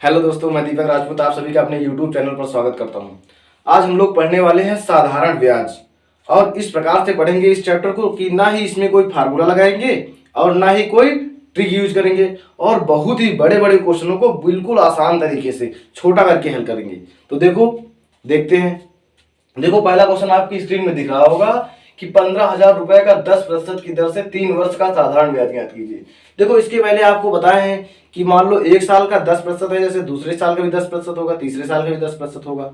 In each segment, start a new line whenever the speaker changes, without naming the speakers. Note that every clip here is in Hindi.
हेलो दोस्तों, मैं दीपक राजपूत आप सभी का अपने YouTube चैनल पर स्वागत करता हूं। आज हम लोग पढ़ने वाले हैं साधारण ब्याज और इस प्रकार से पढ़ेंगे इस चैप्टर को कि ना ही इसमें कोई फार्मूला लगाएंगे और ना ही कोई ट्रिक यूज करेंगे और बहुत ही बड़े बड़े क्वेश्चनों को बिल्कुल आसान तरीके से छोटा करके हल करेंगे। तो देखते हैं। देखो, पहला क्वेश्चन आपकी स्क्रीन में दिख रहा होगा कि 15,000 रुपए का 10% की दर से 3 वर्ष का साधारण ब्याज ज्ञात कीजिए। देखो, इसके पहले आपको बताए हैं कि मान लो एक साल का 10% है, जैसे दूसरे साल का भी 10% होगा, तीसरे साल का भी 10% होगा।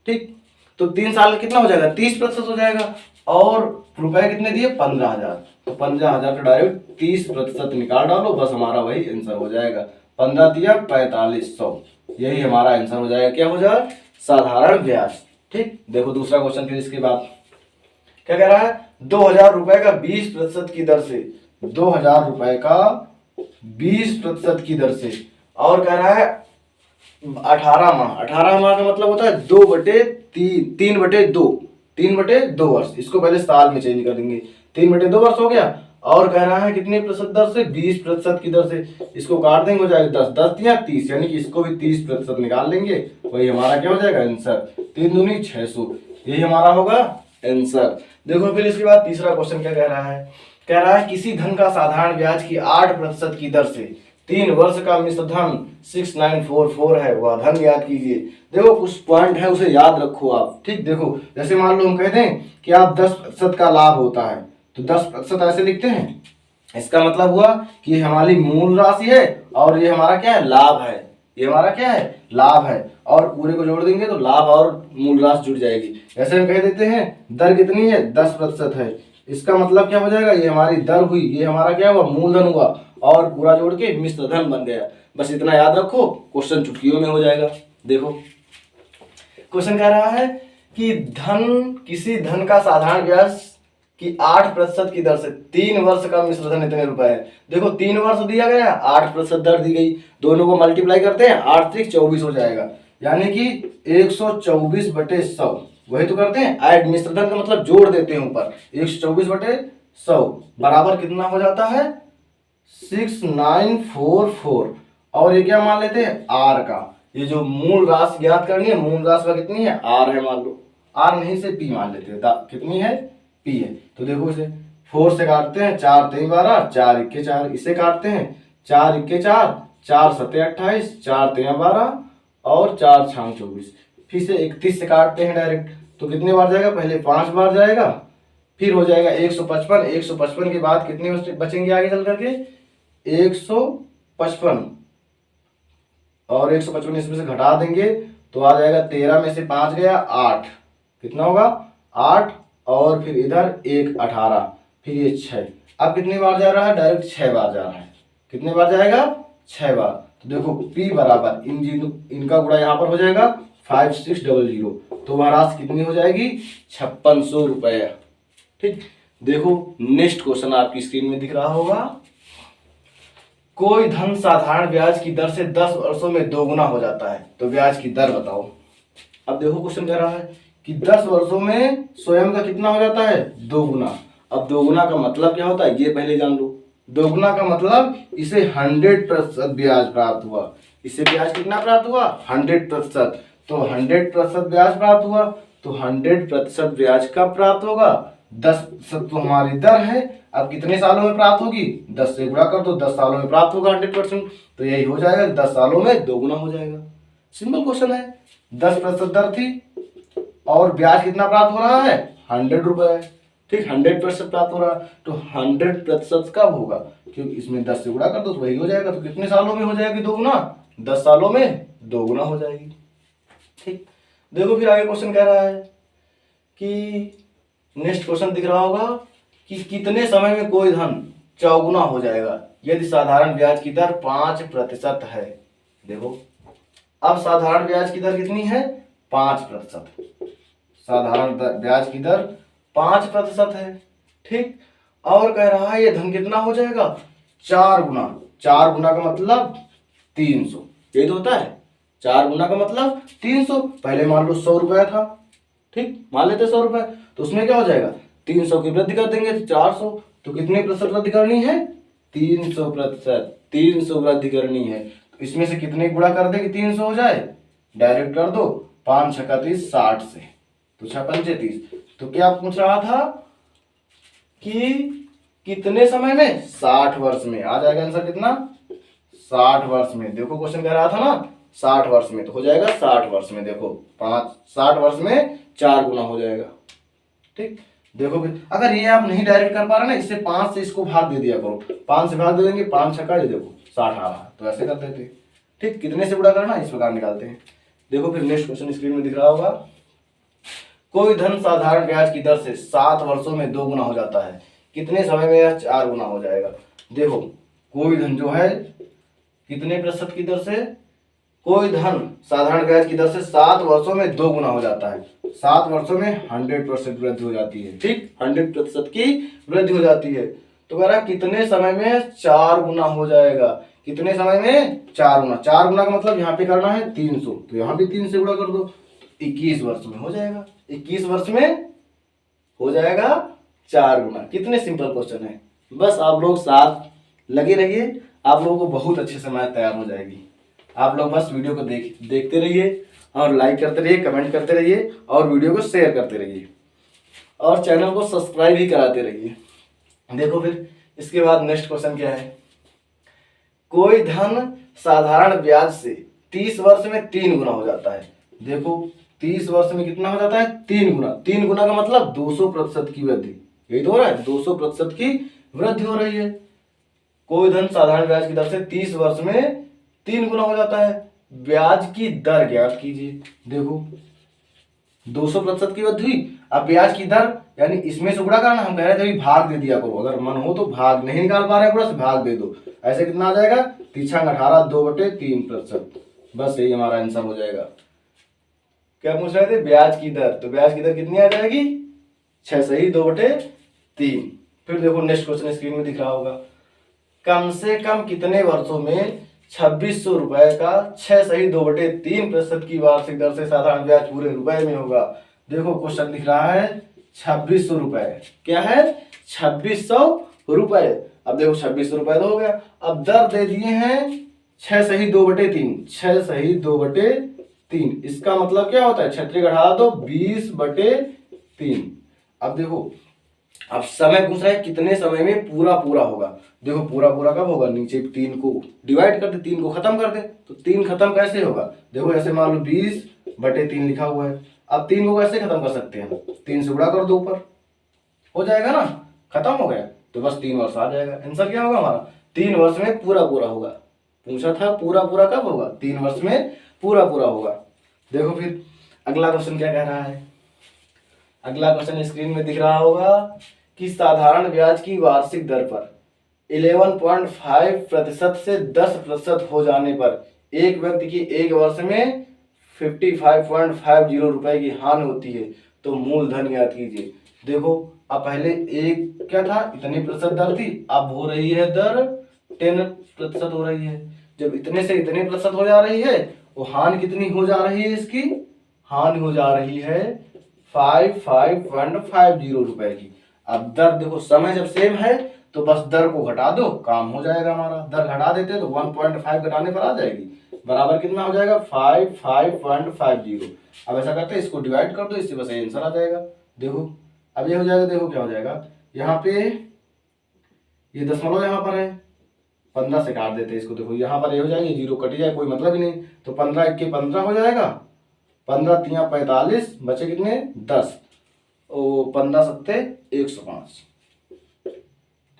ठीक, तो 3 साल कितना हो जाएगा? 30% हो जाएगा। और रुपए कितने दिए? 15,000। तो 15,000 का डायरेक्ट 30% निकाल डालो, बस हमारा वही आंसर हो जाएगा। 15 दिया 4500, यही हमारा आंसर हो जाएगा। क्या हो जाएगा? साधारण ब्याज। ठीक, देखो दूसरा क्वेश्चन फिर इसके बाद क्या कह रहा है? 2,000 रुपए का 20% की दर से, 2,000 रुपए का 20% की दर से, और कह रहा है 18 माह। 18 माह का मतलब होता है 3/2, 3/2 वर्ष। इसको पहले साल में चेंज कर देंगे, 3/2 वर्ष हो गया। और कह रहा है कितने प्रतिशत दर से? 20% की दर से। इसको काट देंगे, हो जाएगा 10, 10 या 30, यानी कि इसको भी 30% निकाल लेंगे, वही हमारा क्या हो जाएगा? आंसर। 3 दूनी 600, यही हमारा होगा आंसर। देखो फिर इसके बाद तीसरा क्वेश्चन क्या कह रहा है? कह रहा है किसी धन का साधारण ब्याज की 8% की दर से 3 वर्ष का मिश्र धन 6944 है, वह धन याद कीजिए। देखो कुछ पॉइंट है, उसे याद रखो आप। ठीक, देखो जैसे मान लो हम कहते हैं कि आप 10% का लाभ होता है, तो 10% ऐसे लिखते हैं। इसका मतलब हुआ कि ये हमारी मूल राशि है और ये हमारा क्या है? लाभ है। ये हमारा क्या है? लाभ है। और पूरे को जोड़ देंगे तो लाभ और मूल राशि जुड़ जाएगी। ऐसे हम कह देते हैं दर कितनी है? 10% है। इसका मतलब क्या हो जाएगा? ये हमारी दर हुई, ये हमारा क्या हुआ? मूलधन हुआ, और पूरा जोड़ के मिश्र धन बन गया। बस इतना याद रखो, क्वेश्चन चुटकियों में हो जाएगा। देखो क्वेश्चन कह रहा है कि किसी धन का साधारण ब्याज की 8% की दर से 3 वर्ष का मिश्र धन इतने रुपए है। देखो 3 वर्ष दिया गया, 8% दर दी गई, दोनों को मल्टीप्लाई करते हैं, 8 त्रिक 24 हो जाएगा, यानी कि 124/100। वही तो करते हैं, ऐड मिश्र धन का मतलब जोड़ देते हैं ऊपर, 124/100 बराबर कितना हो जाता है? 6944। और ये क्या मान लेते हैं? आर का। ये जो मूल राशि ज्ञात करनी है, मूल राशि का कितनी है? आर है मान लो। आर नहीं से पी मान लेते हैं, कितनी है? पी है। तो देखो इसे 4 से काटते हैं, 4 3 12, 4 1 4। इसे काटते हैं, 4 1 4, 4 7 28, 4 3 12 और 4 6 24। फिर से 31 से काटते हैं डायरेक्ट, तो कितने बार जाएगा? पहले 5 बार जाएगा, फिर हो जाएगा 155। 155 के बाद कितने बचेंगे आगे चल करके? 155, और 155 इसमें से घटा देंगे तो आ जाएगा 13 में से 5 गया 8, कितना होगा? 8, और फिर इधर 1 18, फिर ये 6। अब कितनी बार जा रहा है? डायरेक्ट 6 बार जा रहा है। कितने बार जाएगा? 6 बार। तो देखो P बराबर इनका गुणा यहाँ पर हो जाएगा 5600, तो वह राशि कितनी हो जाएगी? 5600 रुपया। ठीक, देखो नेक्स्ट क्वेश्चन आपकी स्क्रीन में दिख रहा होगा। कोई धन साधारण ब्याज की दर से 10 वर्षों में दोगुना हो जाता है, तो ब्याज की दर बताओ। अब देखो क्वेश्चन कह रहा है कि 10 वर्षों में स्वयं का कितना हो जाता है? दोगुना। अब दोगुना का मतलब क्या होता है ये पहले जान लो। दोगुना का मतलब इसे 100% ब्याज प्राप्त हुआ। इससे ब्याज कितना प्राप्त हुआ? 100%। तो 100% ब्याज प्राप्त हुआ, तो 100% ब्याज कब प्राप्त होगा? 10% तो हमारी दर है। अब कितने सालों में प्राप्त होगी? 10 से गुणा कर दो, 10 सालों में प्राप्त होगा 100%। तो यही हो जाएगा, 10 सालों में दोगुना हो जाएगा। सिंपल क्वेश्चन है। 10% दर थी और ब्याज कितना प्राप्त हो रहा है? 100 रुपए। ठीक, 100% प्राप्त हो रहा है, तो 100% कब होगा? क्योंकि इसमें 10 से गुणा कर दो तो वही हो जाएगा। तो कितने सालों में हो जाएगी दोगुना? 10 सालों में दोगुना हो जाएगी। ठीक, देखो फिर आगे क्वेश्चन कह रहा है कि नेक्स्ट क्वेश्चन दिख रहा होगा कि कितने समय में कोई धन चौगुना हो जाएगा यदि साधारण ब्याज की दर 5% है। देखो अब साधारण ब्याज की दर कितनी है? 5%। साधारण ब्याज की दर 5% है। ठीक, और कह रहा है ये धन कितना हो जाएगा? 4 गुना। 4 गुना का मतलब 300। ये तो होता है 4 गुना का मतलब 300। पहले मान लो 100 रुपया था, ठीक, मान लेते 100 रुपए, तो उसमें क्या हो जाएगा? 300 की वृद्धि कर देंगे तो 400। तो कितने प्रतिशत वृद्धि करनी है? 300%। 300 वृद्धि करनी है, तो इसमें से कितने गुणा कर दे कि 300 हो जाए, डायरेक्ट कर दो, 5 छक्का 30 60 से, तो 6 पंचे 30। तो क्या पूछ रहा था कि कितने समय में, 60 वर्ष में। आ जाएगा आंसर कितना, 60 वर्ष में। देखो क्वेश्चन कह रहा था ना 60 वर्ष में, तो हो जाएगा 60 वर्ष में। देखो 60 वर्ष में 4 गुना हो जाएगा। ठीक, देखो फिर अगर ये आप नहीं डायरेक्ट कर पा रहे ना, इससे 5 से इसको भाग दे दिया करो, 5 से भाग दे देंगे, 5 छक्का, ये देखो 60 आ रहा, तो ऐसे कर देते। ठीक, कितने से गुणा करना इस प्रकार निकालते हैं। देखो फिर नेक्स्ट क्वेश्चन स्क्रीन में दिख रहा होगा, कोई धन साधारण ब्याज की दर से 7 वर्षों में 2 गुना हो जाता है, कितने समय में यह 4 गुना हो जाएगा। देखो कोई धन जो है कितने प्रतिशत की दर से, कोई धन साधारण ब्याज की दर से 7 वर्षों में 2 गुना हो जाता है, 7 वर्षों में 100% वृद्धि हो जाती है। ठीक, 100% की वृद्धि हो जाती है। तो कह रहा है कितने समय में 4 गुना हो जाएगा, कितने समय में 4 गुना। 4 गुना का मतलब यहाँ पे करना है 300, तो यहाँ भी 3 से गुणा कर दो, 21 वर्ष में हो जाएगा, 21 वर्ष में हो जाएगा 4 गुना। कितने सिंपल क्वेश्चन है, बस आप लोग साथ लगे रहिए, आप लोगों को बहुत अच्छे से मैथ तैयार हो जाएगी। आप लोग बस वीडियो को देखते रहिए और लाइक करते रहिए, कमेंट करते रहिए और वीडियो को शेयर करते रहिए और चैनल को सब्सक्राइब भी कराते रहिए। देखो फिर इसके बाद नेक्स्ट क्वेश्चन क्या है, कोई धन साधारण ब्याज से 30 वर्ष में 3 गुना हो जाता है। देखो 30 वर्ष में कितना हो जाता है, 3 गुना। 3 गुना का मतलब 200% की वृद्धि, यही तो हो रहा है, 200% की वृद्धि हो रही है। कोई धन साधारण ब्याज की दर से 30 वर्ष में 3 गुना हो जाता है, ब्याज की दर ज्ञात कीजिए। देखो 200% की वृद्धि हुई, अब ब्याज की दर यानी इसमें से गुणा करना, हम कह रहे थे भाग दे दिया करो, अगर मन हो तो भाग, नहीं निकाल पा रहे हैं से भाग दे दो। ऐसे कितना आ जाएगा, 3 18 2/3%, बस यही हमारा आंसर हो जाएगा। क्या पूछ रहे थे, ब्याज की दर, तो ब्याज की दर कितनी आ जाएगी, 6 सही 2/3। फिर देखो नेक्स्ट क्वेश्चन स्क्रीन में दिख रहा होगा, कम से कम कितने वर्षों में 2600 रुपए का 6 सही 2/3% की वार्षिक दर से साधारण ब्याज पूरे रुपए में होगा। देखो क्वेश्चन दिख रहा है 2600 रुपए, क्या है 2600 रुपए। अब देखो 2600 रुपए तो हो गया, अब दर दे दिए हैं 6 सही 2/3, 6 सही 2/3, इसका मतलब क्या होता है, 6 घटा दो 20/3। अब देखो अब समय पूछ रहा है कितने समय में पूरा पूरा होगा। देखो पूरा पूरा कब होगा, नीचे 3 को डिवाइड कर दे, 3 को खत्म कर दे, तो 3 खत्म कैसे होगा, देखो ऐसे मान लो 20/3 लिखा हुआ है। अब 3 को कैसे खत्म कर सकते हैं, 3 से गुणा कर दो, ऊपर हो जाएगा ना, खत्म हो गया, तो बस 3 वर्ष आ जाएगा। आंसर क्या होगा हमारा, 3 वर्ष में पूरा पूरा होगा। पूछा था पूरा पूरा कब होगा, 3 वर्ष में पूरा पूरा होगा। देखो फिर अगला क्वेश्चन क्या कह रहा है, अगला क्वेश्चन स्क्रीन में दिख रहा होगा कि साधारण ब्याज की वार्षिक दर पर 11.5% से 10% हो जाने पर एक व्यक्ति की एक वर्ष में 55.50 रुपए की हानि होती है, तो मूलधन ज्ञात कीजिए। देखो अब पहले एक क्या था, इतनी प्रतिशत दर थी, अब हो रही है दर 10% हो रही है। जब इतने से इतने प्रतिशत हो जा रही है, वो हानि कितनी हो जा रही है, इसकी हानि हो जा रही है 55.50 रुपए की। अब दर देखो समय जब सेम है तो बस दर को घटा दो, काम हो जाएगा हमारा। दर घटा देते तो 1.5 घटाने पर आ जाएगी, बराबर कितना हो जाएगा 55.50। अब ऐसा करते हैं, इसको डिवाइड कर दो, इससे बस आंसर आ जाएगा। देखो अब ये हो जाएगा, देखो क्या हो जाएगा, यहाँ पे ये दशमलव यहाँ पर है, 15 से काट देते हैं इसको। देखो यहाँ पर ये हो जाएगी, 0 कट जाए, कोई मतलब ही नहीं, तो 15 1 के 15 हो जाएगा, 15 3 45, बचे कितने 10, और 15 7 105।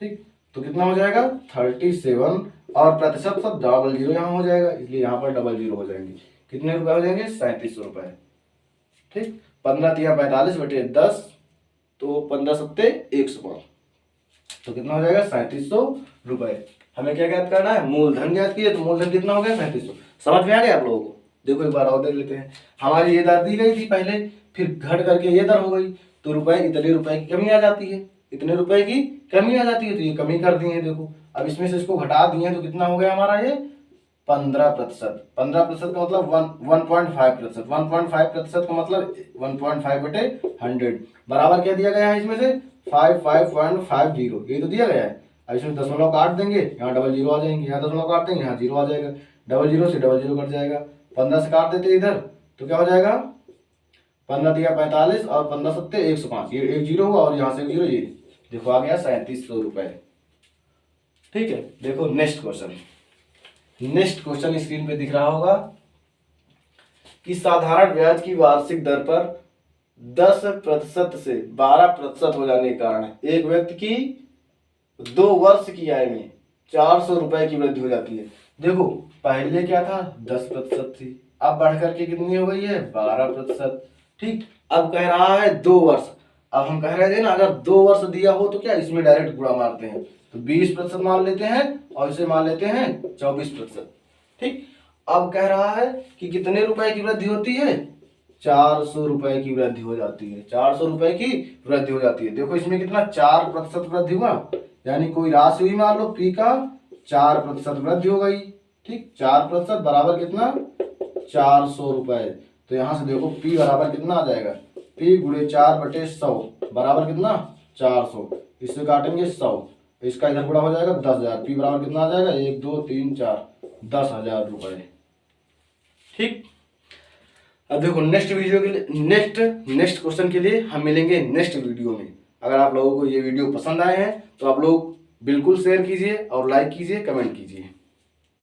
ठीक, तो कितना हो जाएगा 37, और प्रतिशत सब डबल जीरो यहाँ हो जाएगा, इसलिए यहाँ पर डबल जीरो हो जाएंगे। कितने रुपए हो जाएंगे 3700 रुपए। ठीक, 15 3 45 बटे 10, तो 15 7 105, तो कितना हो जाएगा 3700 रुपए। हमें क्या ज्ञात करना है, मूलधन ज्ञात कीजिए, तो मूलधन कितना हो गया 3700। समझ में आ गया आप लोगों को। देखो एक बार और देख लेते हैं, हमारी ये दर दी गई थी पहले, फिर घट करके ये दर हो गई, तो रुपए इतने रुपए की कमी आ जाती है, इतने रुपए की कमी आ जाती है, तो ये कमी कर दी है। देखो अब इसमें से इसको घटा दिए, तो कितना हो गया हमारा ये 15%। 15% का मतलब 1.5%, 1.5% का मतलब 1.5/100, बराबर क्या दिया गया है इसमें से 55.50, ये तो दिया गया है। अब इसमें दशमलव काट देंगे, यहाँ डबल जीरो आ जाएंगे, यहाँ दशमलव काट देंगे, यहाँ जीरो आ जाएगा, डबल जीरो से डबल जीरो कट जाएगा, 15 से काट देते इधर तो क्या हो जाएगा, 15 दिया 45 और 15 सत्ते 105, ये एक जीरो हुआ और यहाँ से एक जीरो, ये देखो आ गया 3700 रुपये। ठीक है, देखो next question. Next question screen पे दिख रहा होगा कि साधारण ब्याज की वार्षिक दर पर 10% से 12% हो जाने के कारण एक व्यक्ति की 2 वर्ष की आय में 400 रुपए की वृद्धि हो जाती है। देखो पहले क्या था, 10% थी, अब बढ़ करके कितनी हो गई है, 12%। ठीक, अब कह रहा है 2 वर्ष। अब हम कह रहे थे ना, अगर 2 वर्ष दिया हो तो क्या इसमें डायरेक्ट गुणा मारते हैं, तो 20% मान लेते हैं और इसे मान लेते हैं 24%। ठीक, अब कह रहा है कि कितने रुपए की वृद्धि होती है, 400 रुपए की वृद्धि हो जाती है, 400 रुपए की वृद्धि हो जाती है। देखो इसमें कितना 4% वृद्धि हुआ, यानी कोई राशि हुई मान लो पी का 4% वृद्धि हो गई। ठीक, 4% बराबर कितना, 400 रुपए। तो यहाँ से देखो पी बराबर कितना आ जाएगा, पी गुणे 4/100 बराबर कितना, 400। इससे काटेंगे 100, इसका इधर गुणा हो जाएगा 10,000, पी बराबर कितना आ जाएगा, 1 2 3 4, 10,000 रुपए। ठीक, अब देखो नेक्स्ट वीडियो के लिए, नेक्स्ट क्वेश्चन के लिए हम मिलेंगे नेक्स्ट वीडियो में। अगर आप लोगों को ये वीडियो पसंद आए हैं तो आप लोग बिल्कुल शेयर कीजिए और लाइक कीजिए, कमेंट कीजिए।